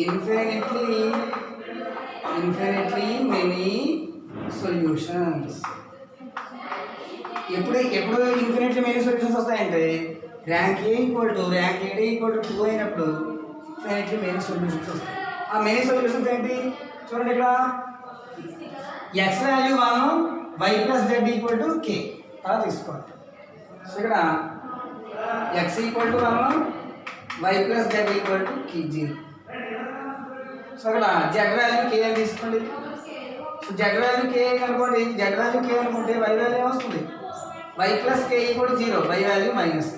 infinitely many solutions. ఎప్పుడు ఇన్ఫినిట్లీ మెనీ సొల్యూషన్స్ వస్తాయంటే ర్యాంక్ EAD ఈక్వల్ టు 2 అయినప్పుడు ఇన్ఫినిట్లీ మెనీ సొల్యూషన్స్ వస్తాయి. ఆ మెనీ సొల్యూషన్స్ ఏంటి చూడండి, ఇక్కడ x value 1 y plus z equal to k అలా తీసుకోవాలి. సో ఇక్కడ x equal to 1 y plus z equal to k 0. So ఇక్కడ z వాల్యూ k అని తీసుకోండి. సో z వాల్యూ k అనుకోండి, z వాల్యూ k అనుకుంటే y వాల్యూ ఏమొస్తుంది y plus k equal to 0, y value minus k.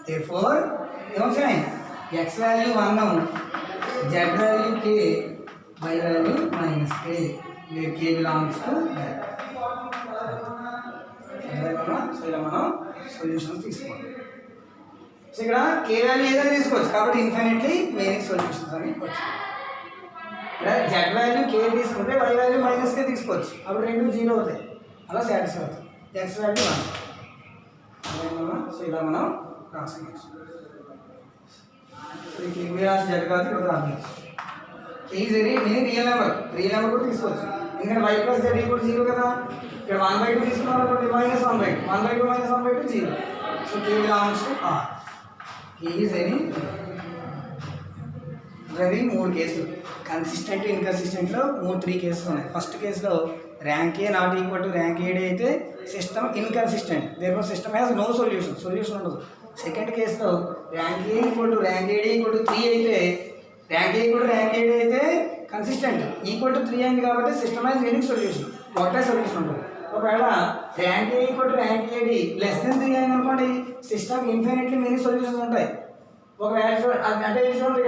therefore ఏమొచ్చాయి x value 1 z value k y value minus k where k belongs to that. So ఇలా మనం సొల్యూషన్స్ తీసుకోవాలి. సో ఇక్కడ k వాల్యూ ఏదైనా తీసుకోవచ్చు, కాబట్టి ఇన్ఫినిట్లీ మెనీ సొల్యూషన్స్ అని వచ్చింది. ఇక్కడ z వాల్యూ k తీసుకుంటే y వాల్యూ మైనస్ k తీసుకోవచ్చు, అప్పుడు రెండు 0 అవుతాయి, అలా సాటిస్ఫై అవుతాయి. x value 1. సో ఇలా మనం రాసుకోవచ్చు. మీరు రాసి z కాదు ఇక్కడ రాసుకోవచ్చు. ఈజ్ రియల్ నెంబర్ కూడా తీసుకోవచ్చు, ఎందుకంటే y ప్లస్ z ఈక్వల్ 0 కదా. ఇక్కడ 1/2 తీసుకున్నాం అనుకోండి, -1/2 1/2 -1/2 0. So k belongs to r. k is any అది 3 కేసులు కన్సిస్టెంట్ ఇన్కన్సిస్టెంట్లో 3 కేసులు ఉన్నాయి. ఫస్ట్ కేసులో rank A not equal to rank EAD అయితే system inconsistent, therefore system has no solution ఉండదు. సెకండ్ కేసులో rank A equal to rank EAD equal to 3 అయితే rank A equal to rank EAD అయితే కన్సిస్టెంట్, ఈక్వల్ టు 3 అయింది కాబట్టి సిస్టమ్ హ్యాస్ యూనిక్ సొల్యూషన్, ఒకటే సొల్యూషన్ ఉంటుంది. ఒకవేళ rank A equal to rank EAD less than 3 అయింది అనుకోండి, సిస్టమ్ ఇన్ఫినిట్లీ మెనీ సొల్యూషన్స్ ఉంటాయి. ఒకవేళ అంటే x వాల్యూ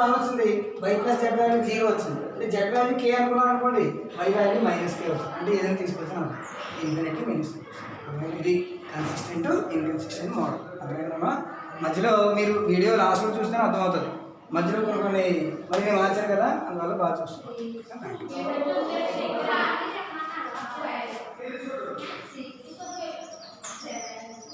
1 వచ్చింది, y ప్లస్ z వాల్యూ 0 వచ్చింది, అంటే z వాల్యూ k అనుకున్నాను అనుకోండి, y వాల్యూ మైనస్ k వస్తుంది, అంటే ఏదైనా తీసుకొచ్చిన ఇన్ఫినిట్లీ మెనీ సొల్యూషన్. ఇది కన్సిస్టెంట్ ఇన్కన్సిస్టెంట్ మోడల్. అర్థమైందమ్మా? మధ్యలో మీరు వీడియో లాస్ట్లో చూస్తే అర్థమవుతుంది, మధ్యలో కొన్ని మరి నేను మార్చాను కదా, అందువల్ల బాగా చూస్తున్నాను.